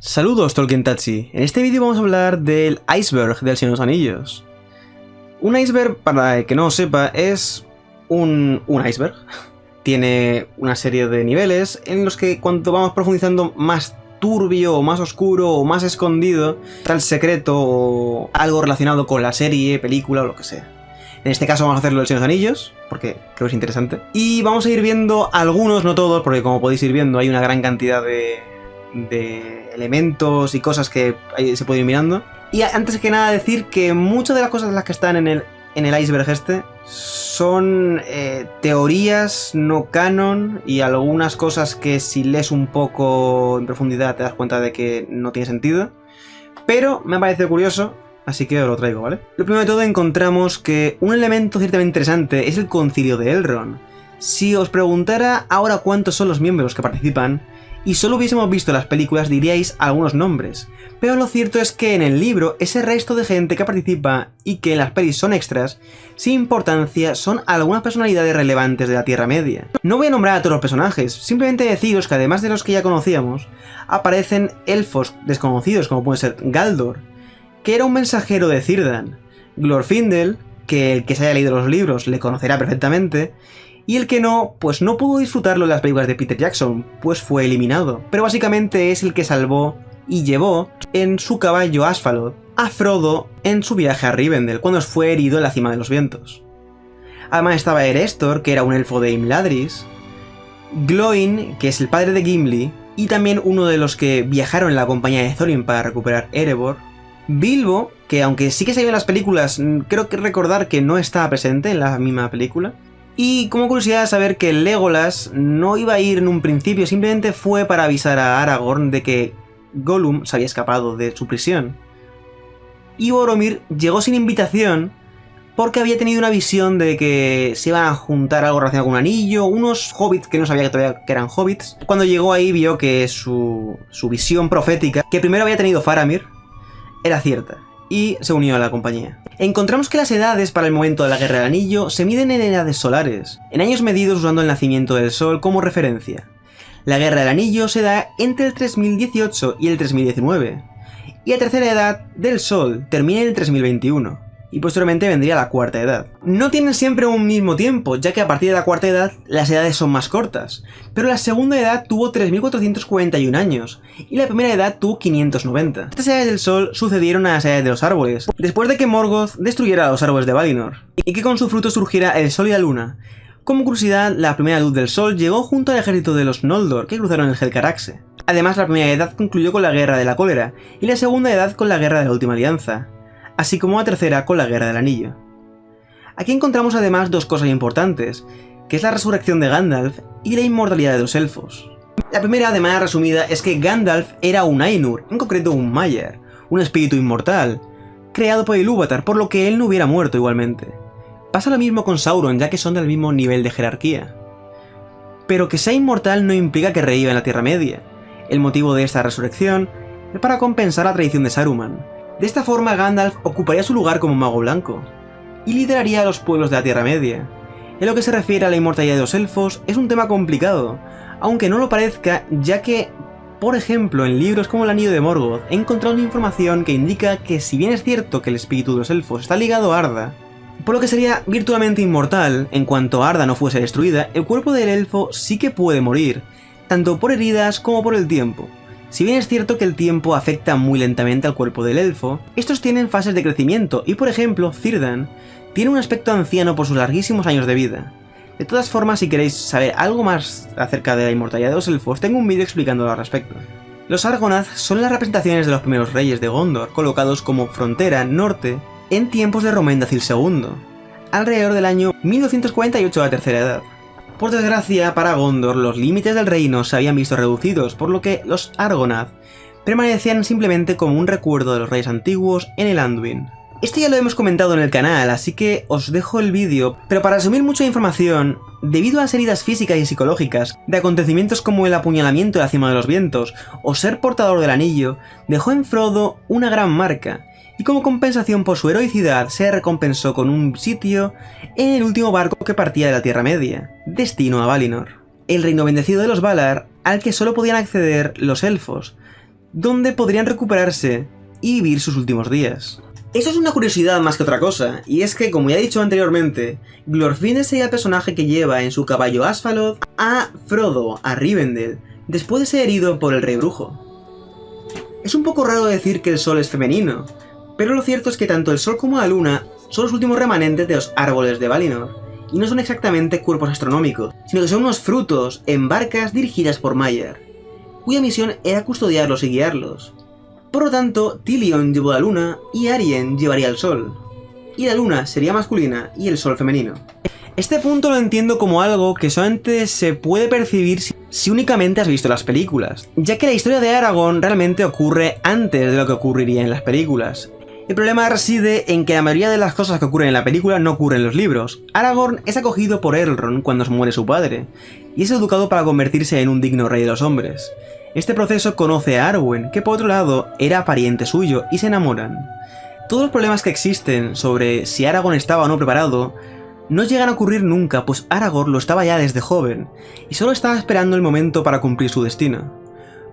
Saludos Tolkien-tachi, en este vídeo vamos a hablar del iceberg del Señor de los Anillos. Un iceberg, para el que no lo sepa, es un iceberg. Tiene una serie de niveles en los que cuanto vamos profundizando más turbio, o más oscuro, o más escondido, está el secreto o algo relacionado con la serie, película o lo que sea. En este caso vamos a hacerlo del Señor de los Anillos, porque creo que es interesante. Y vamos a ir viendo algunos, no todos, porque como podéis ir viendo hay una gran cantidad de elementos y cosas que se pueden ir mirando. Y antes que nada decir que muchas de las cosas las que están en el iceberg este son teorías no canon y algunas cosas que si lees un poco en profundidad te das cuenta de que no tiene sentido. Pero me ha parecido curioso, así que os lo traigo, ¿vale? Lo primero de todo encontramos que un elemento ciertamente interesante es el concilio de Elrond. Si os preguntara ahora cuántos son los miembros que participan, y solo hubiésemos visto las películas diríais algunos nombres, pero lo cierto es que en el libro ese resto de gente que participa y que en las pelis son extras, sin importancia, son algunas personalidades relevantes de la Tierra Media. No voy a nombrar a todos los personajes, simplemente deciros que además de los que ya conocíamos, aparecen elfos desconocidos como puede ser Galdor, que era un mensajero de Círdan, Glorfindel, que el que se haya leído los libros le conocerá perfectamente, y el que no, pues no pudo disfrutarlo en las películas de Peter Jackson, pues fue eliminado. Pero básicamente es el que salvó y llevó en su caballo Asfaloth a Frodo en su viaje a Rivendell, cuando fue herido en la cima de los vientos. Además estaba Erestor, que era un elfo de Imladris, Glóin, que es el padre de Gimli, y también uno de los que viajaron en la compañía de Thorin para recuperar Erebor, Bilbo, que aunque sí que se vio en las películas, creo que recordar que no estaba presente en la misma película. Y como curiosidad saber que Legolas no iba a ir en un principio, simplemente fue para avisar a Aragorn de que Gollum se había escapado de su prisión. Y Boromir llegó sin invitación porque había tenido una visión de que se iban a juntar algo relacionado con un anillo, unos hobbits que no sabía todavía que eran hobbits. Cuando llegó ahí vio que su visión profética, que primero había tenido Faramir, era cierta. Y se unió a la compañía. Encontramos que las edades para el momento de la Guerra del Anillo se miden en edades solares, en años medidos usando el nacimiento del Sol como referencia. La Guerra del Anillo se da entre el 3018 y el 3019, y la tercera edad del Sol termina en el 3021, y posteriormente vendría la cuarta edad. No tienen siempre un mismo tiempo, ya que a partir de la cuarta edad las edades son más cortas, pero la segunda edad tuvo 3441 años, y la primera edad tuvo 590. Estas edades del Sol sucedieron a las edades de los árboles, después de que Morgoth destruyera los árboles de Valinor, y que con su fruto surgiera el Sol y la Luna. Como curiosidad, la primera luz del Sol llegó junto al ejército de los Noldor, que cruzaron el Helcaraxe. Además, la primera edad concluyó con la Guerra de la Cólera, y la segunda edad con la Guerra de la Última Alianza, así como la tercera con la Guerra del Anillo. Aquí encontramos además dos cosas importantes, que es la resurrección de Gandalf y la inmortalidad de los elfos. La primera, de manera resumida, es que Gandalf era un Ainur, en concreto un Maiar, un espíritu inmortal, creado por Ilúvatar, por lo que él no hubiera muerto igualmente. Pasa lo mismo con Sauron, ya que son del mismo nivel de jerarquía. Pero que sea inmortal no implica que reviva en la Tierra Media. El motivo de esta resurrección es para compensar la traición de Saruman. De esta forma Gandalf ocuparía su lugar como mago blanco, y lideraría a los pueblos de la Tierra Media. En lo que se refiere a la inmortalidad de los elfos, es un tema complicado, aunque no lo parezca, ya que, por ejemplo, en libros como El Anillo de Morgoth, he encontrado una información que indica que si bien es cierto que el espíritu de los elfos está ligado a Arda, por lo que sería virtualmente inmortal, en cuanto Arda no fuese destruida, el cuerpo del elfo sí que puede morir, tanto por heridas como por el tiempo. Si bien es cierto que el tiempo afecta muy lentamente al cuerpo del elfo, estos tienen fases de crecimiento y, por ejemplo, Círdan tiene un aspecto anciano por sus larguísimos años de vida. De todas formas, si queréis saber algo más acerca de la inmortalidad de los elfos, tengo un vídeo explicándolo al respecto. Los Argonath son las representaciones de los primeros reyes de Gondor, colocados como frontera norte en tiempos de Romendathil II, alrededor del año 1248 de la tercera edad. Por desgracia, para Gondor, los límites del reino se habían visto reducidos, por lo que los Argonath permanecían simplemente como un recuerdo de los reyes antiguos en el Anduin. Esto ya lo hemos comentado en el canal, así que os dejo el vídeo, pero para resumir mucha información, debido a las heridas físicas y psicológicas de acontecimientos como el apuñalamiento de la cima de los vientos o ser portador del anillo, dejó en Frodo una gran marca, y como compensación por su heroicidad se recompensó con un sitio en el último barco que partía de la Tierra Media, destino a Valinor, el reino bendecido de los Valar al que solo podían acceder los elfos, donde podrían recuperarse y vivir sus últimos días. Eso es una curiosidad más que otra cosa, y es que, como ya he dicho anteriormente, Glorfindel sería el personaje que lleva en su caballo Asphalod a Frodo a Rivendell, después de ser herido por el Rey Brujo. Es un poco raro decir que el sol es femenino, pero lo cierto es que tanto el sol como la luna son los últimos remanentes de los árboles de Valinor, y no son exactamente cuerpos astronómicos, sino que son unos frutos en barcas dirigidas por Maiar, cuya misión era custodiarlos y guiarlos. Por lo tanto, Tilion llevó la luna y Arien llevaría el sol, y la luna sería masculina y el sol femenino. Este punto lo entiendo como algo que solamente se puede percibir si únicamente has visto las películas, ya que la historia de Aragorn realmente ocurre antes de lo que ocurriría en las películas. El problema reside en que la mayoría de las cosas que ocurren en la película no ocurren en los libros. Aragorn es acogido por Elrond cuando se muere su padre, y es educado para convertirse en un digno rey de los hombres. Este proceso conoce a Arwen, que por otro lado era pariente suyo, y se enamoran. Todos los problemas que existen sobre si Aragorn estaba o no preparado no llegan a ocurrir nunca, pues Aragorn lo estaba ya desde joven, y solo estaba esperando el momento para cumplir su destino.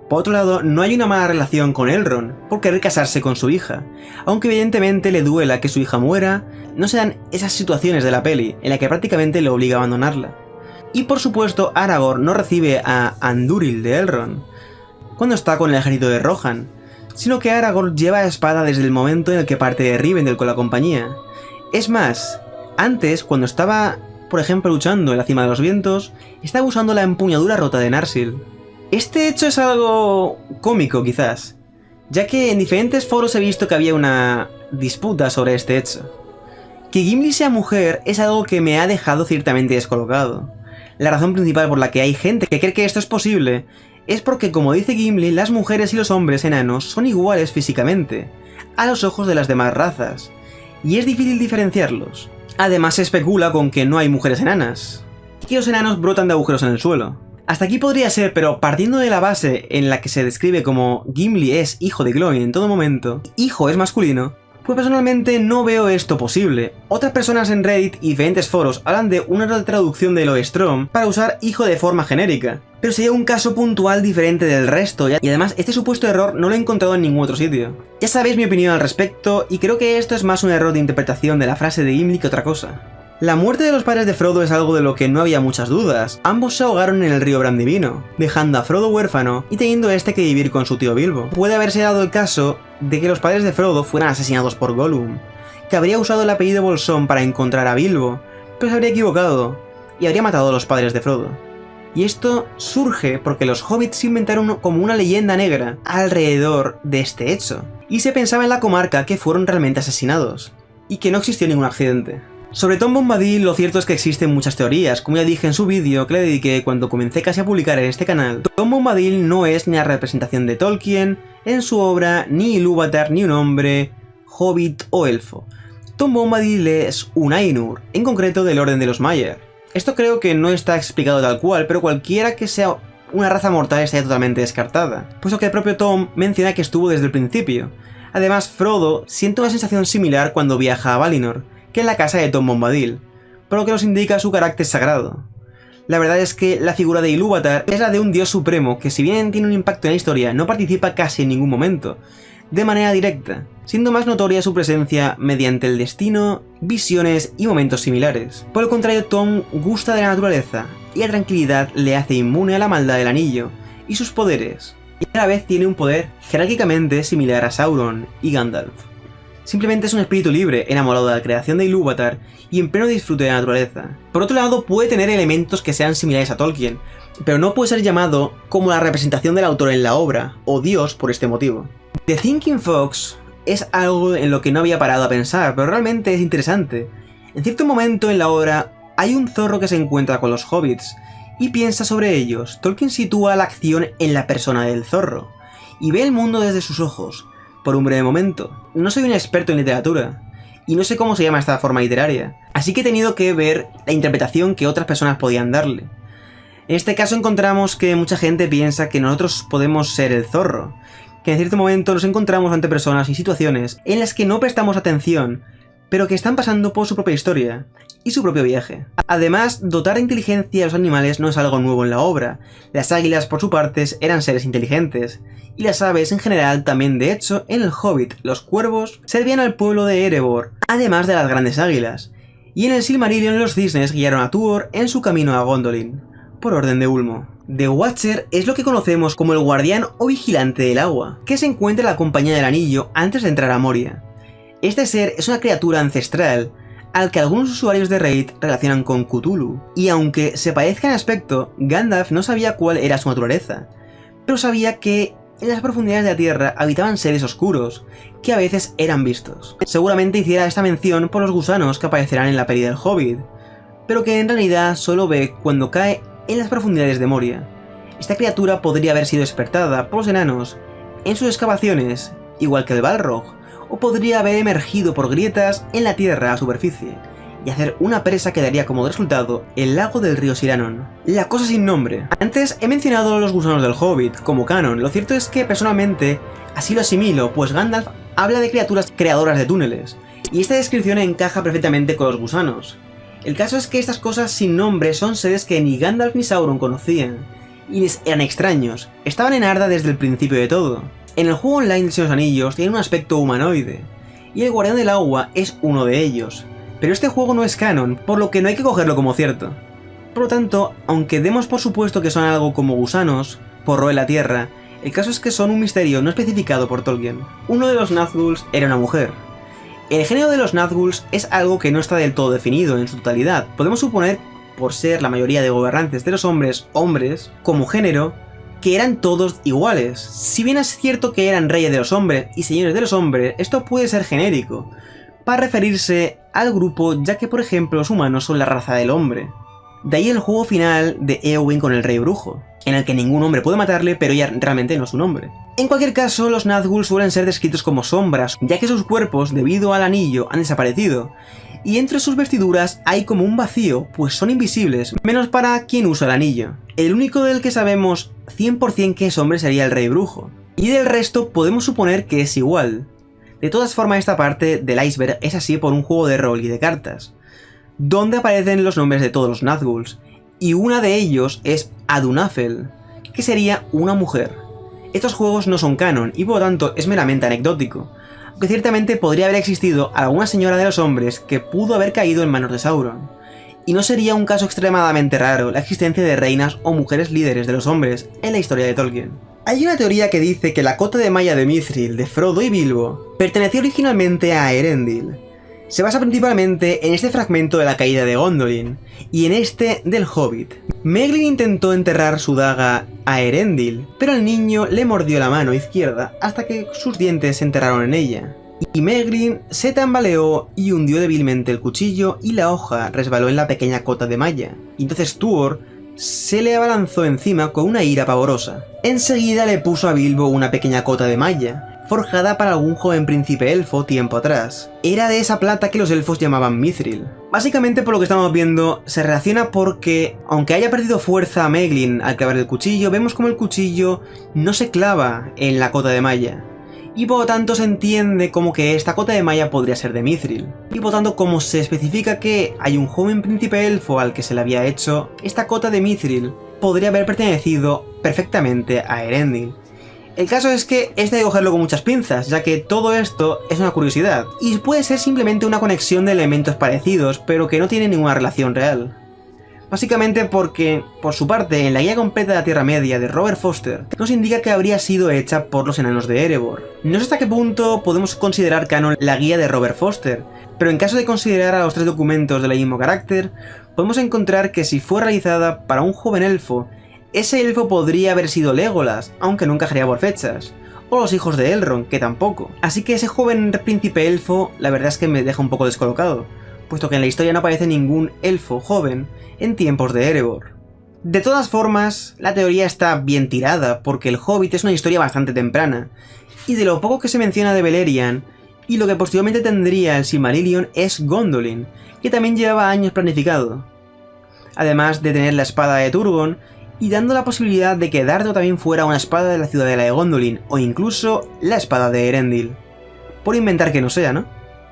Por otro lado, no hay una mala relación con Elrond por querer casarse con su hija, aunque evidentemente le duela que su hija muera, no se dan esas situaciones de la peli en la que prácticamente le obliga a abandonarla. Y por supuesto, Aragorn no recibe a Andúril de Elrond cuando está con el ejército de Rohan, sino que Aragorn lleva espada desde el momento en el que parte de Rivendell con la compañía. Es más, antes, cuando estaba, por ejemplo, luchando en la cima de los vientos, estaba usando la empuñadura rota de Narsil. Este hecho es algo cómico, quizás, ya que en diferentes foros he visto que había una disputa sobre este hecho. Que Gimli sea mujer es algo que me ha dejado ciertamente descolocado. La razón principal por la que hay gente que cree que esto es posible es porque, como dice Gimli, las mujeres y los hombres enanos son iguales físicamente, a los ojos de las demás razas, y es difícil diferenciarlos. Además se especula con que no hay mujeres enanas, y que los enanos brotan de agujeros en el suelo. Hasta aquí podría ser, pero partiendo de la base en la que se describe como Gimli es hijo de Glóin en todo momento, hijo es masculino, pues personalmente no veo esto posible. Otras personas en Reddit y diferentes foros hablan de una traducción de Loestrom para usar hijo de forma genérica, pero sería un caso puntual diferente del resto, y además este supuesto error no lo he encontrado en ningún otro sitio. Ya sabéis mi opinión al respecto, y creo que esto es más un error de interpretación de la frase de Gimli que otra cosa. La muerte de los padres de Frodo es algo de lo que no había muchas dudas. Ambos se ahogaron en el río Brandivino, dejando a Frodo huérfano y teniendo este que vivir con su tío Bilbo. Puede haberse dado el caso de que los padres de Frodo fueran asesinados por Gollum, que habría usado el apellido Bolsón para encontrar a Bilbo, pero se habría equivocado y habría matado a los padres de Frodo. Y esto surge porque los hobbits se inventaron como una leyenda negra alrededor de este hecho, y se pensaba en la comarca que fueron realmente asesinados, y que no existió ningún accidente. Sobre Tom Bombadil, lo cierto es que existen muchas teorías. Como ya dije en su vídeo que le dediqué cuando comencé casi a publicar en este canal, Tom Bombadil no es ni la representación de Tolkien en su obra, ni Ilúvatar, ni un hombre, hobbit o elfo. Tom Bombadil es un Ainur, en concreto del Orden de los Maiar. Esto creo que no está explicado tal cual, pero cualquiera que sea una raza mortal estaría totalmente descartada, puesto que el propio Tom menciona que estuvo desde el principio. Además, Frodo siente una sensación similar cuando viaja a Valinor, que en la casa de Tom Bombadil, por lo que nos indica su carácter sagrado. La verdad es que la figura de Ilúvatar es la de un dios supremo que, si bien tiene un impacto en la historia, no participa casi en ningún momento, de manera directa, siendo más notoria su presencia mediante el destino, visiones y momentos similares. Por el contrario, Tom gusta de la naturaleza, y la tranquilidad le hace inmune a la maldad del anillo y sus poderes, y a la vez tiene un poder jerárquicamente similar a Sauron y Gandalf. Simplemente es un espíritu libre, enamorado de la creación de Ilúvatar y en pleno disfrute de la naturaleza. Por otro lado, puede tener elementos que sean similares a Tolkien, pero no puede ser llamado como la representación del autor en la obra, o Dios por este motivo. The Thinking Fox es algo en lo que no había parado a pensar, pero realmente es interesante. En cierto momento en la obra hay un zorro que se encuentra con los hobbits y piensa sobre ellos. Tolkien sitúa la acción en la persona del zorro y ve el mundo desde sus ojos. Por un breve momento. No soy un experto en literatura, y no sé cómo se llama esta forma literaria, así que he tenido que ver la interpretación que otras personas podían darle. En este caso encontramos que mucha gente piensa que nosotros podemos ser el zorro, que en cierto momento nos encontramos ante personas y situaciones en las que no prestamos atención, pero que están pasando por su propia historia y su propio viaje. Además, dotar de inteligencia a los animales no es algo nuevo en la obra. Las águilas, por su parte, eran seres inteligentes, y las aves en general también. De hecho, en el Hobbit, los cuervos servían al pueblo de Erebor, además de las grandes águilas, y en el Silmarillion los cisnes guiaron a Tuor en su camino a Gondolin, por orden de Ulmo. The Watcher es lo que conocemos como el guardián o vigilante del agua, que se encuentra en la compañía del anillo antes de entrar a Moria. Este ser es una criatura ancestral al que algunos usuarios de Reddit relacionan con Cthulhu, y aunque se parezca en aspecto, Gandalf no sabía cuál era su naturaleza, pero sabía que en las profundidades de la Tierra habitaban seres oscuros, que a veces eran vistos. Seguramente hiciera esta mención por los gusanos que aparecerán en la peli del Hobbit, pero que en realidad solo ve cuando cae en las profundidades de Moria. Esta criatura podría haber sido despertada por los enanos en sus excavaciones, igual que el Balrog, o podría haber emergido por grietas en la tierra a superficie, y hacer una presa que daría como resultado el lago del río Siranon. La cosa sin nombre. Antes he mencionado los gusanos del Hobbit como canon. Lo cierto es que personalmente así lo asimilo, pues Gandalf habla de criaturas creadoras de túneles, y esta descripción encaja perfectamente con los gusanos. El caso es que estas cosas sin nombre son seres que ni Gandalf ni Sauron conocían, y les eran extraños. Estaban en Arda desde el principio de todo. En el juego online de Señor de los Anillos tiene un aspecto humanoide, y el Guardián del Agua es uno de ellos, pero este juego no es canon, por lo que no hay que cogerlo como cierto. Por lo tanto, aunque demos por supuesto que son algo como gusanos, porro en la tierra, el caso es que son un misterio no especificado por Tolkien. Uno de los Nazguls era una mujer. El género de los Nazguls es algo que no está del todo definido en su totalidad. Podemos suponer, por ser la mayoría de gobernantes de los hombres, como género, que eran todos iguales. Si bien es cierto que eran reyes de los hombres y señores de los hombres, esto puede ser genérico, para referirse al grupo, ya que por ejemplo los humanos son la raza del hombre. De ahí el juego final de Éowyn con el rey brujo, en el que ningún hombre puede matarle, pero ella realmente no es un hombre. En cualquier caso, los Nazgûl suelen ser descritos como sombras, ya que sus cuerpos, debido al anillo, han desaparecido, y entre sus vestiduras hay como un vacío, pues son invisibles, menos para quien usa el anillo. El único del que sabemos 100% que es hombre sería el rey brujo, y del resto podemos suponer que es igual. De todas formas, esta parte del iceberg es así por un juego de rol y de cartas, donde aparecen los nombres de todos los Nazgûl, y una de ellos es Adunafel, que sería una mujer. Estos juegos no son canon y por lo tanto es meramente anecdótico, aunque ciertamente podría haber existido alguna señora de los hombres que pudo haber caído en manos de Sauron, y no sería un caso extremadamente raro la existencia de reinas o mujeres líderes de los hombres en la historia de Tolkien. Hay una teoría que dice que la cota de malla de Mithril de Frodo y Bilbo perteneció originalmente a Elendil. Se basa principalmente en este fragmento de la caída de Gondolin, y en este del Hobbit. Merlin intentó enterrar su daga a Elendil, pero el niño le mordió la mano izquierda hasta que sus dientes se enterraron en ella. Y Merlin se tambaleó y hundió débilmente el cuchillo y la hoja resbaló en la pequeña cota de malla. Y entonces Tuor se le abalanzó encima con una ira pavorosa. Enseguida le puso a Bilbo una pequeña cota de malla, forjada para algún joven príncipe elfo tiempo atrás. Era de esa plata que los elfos llamaban Mithril. Básicamente, por lo que estamos viendo, se relaciona porque, aunque haya perdido fuerza a Merlin al clavar el cuchillo, vemos como el cuchillo no se clava en la cota de malla, y por lo tanto se entiende como que esta cota de malla podría ser de Mithril. Y por lo tanto, como se especifica que hay un joven príncipe elfo al que se le había hecho, esta cota de Mithril podría haber pertenecido perfectamente a Elendil. El caso es que es de cogerlo con muchas pinzas, ya que todo esto es una curiosidad, y puede ser simplemente una conexión de elementos parecidos, pero que no tiene ninguna relación real. Básicamente porque, por su parte, en la guía completa de la Tierra Media de Robert Foster, nos indica que habría sido hecha por los enanos de Erebor. No sé hasta qué punto podemos considerar canon la guía de Robert Foster, pero en caso de considerar a los tres documentos del mismo carácter, podemos encontrar que si fue realizada para un joven elfo, ese elfo podría haber sido Legolas, aunque no encajaría por fechas, o los hijos de Elrond, que tampoco. Así que ese joven príncipe elfo, la verdad es que me deja un poco descolocado, puesto que en la historia no aparece ningún elfo joven en tiempos de Erebor. De todas formas, la teoría está bien tirada, porque el Hobbit es una historia bastante temprana, y de lo poco que se menciona de Beleriand, y lo que posteriormente tendría el Silmarillion es Gondolin, que también llevaba años planificado, además de tener la espada de Turgon, y dando la posibilidad de que Dardo también fuera una espada de la ciudadela de Gondolin, o incluso la espada de Elendil. Por inventar que no sea, ¿no?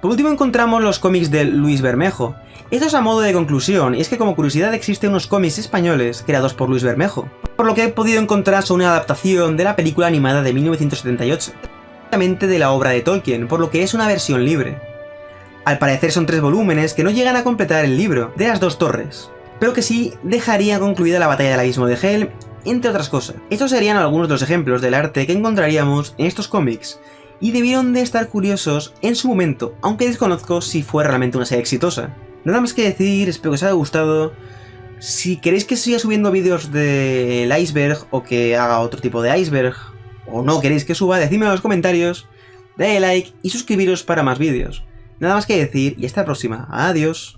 Por último encontramos los cómics de Luis Bermejo. Esto es a modo de conclusión, y es que como curiosidad existen unos cómics españoles creados por Luis Bermejo. Por lo que he podido encontrar son una adaptación de la película animada de 1978, directamente de la obra de Tolkien, por lo que es una versión libre. Al parecer son 3 volúmenes que no llegan a completar el libro de las 2 torres, pero que sí dejaría concluida la batalla del abismo de Helm, entre otras cosas. Estos serían algunos de los ejemplos del arte que encontraríamos en estos cómics, y debieron de estar curiosos en su momento, aunque desconozco si fue realmente una serie exitosa. Nada más que decir, espero que os haya gustado. Si queréis que siga subiendo vídeos del iceberg o que haga otro tipo de iceberg, o no queréis que suba, decidme en los comentarios, dale like y suscribiros para más vídeos. Nada más que decir y hasta la próxima. Adiós.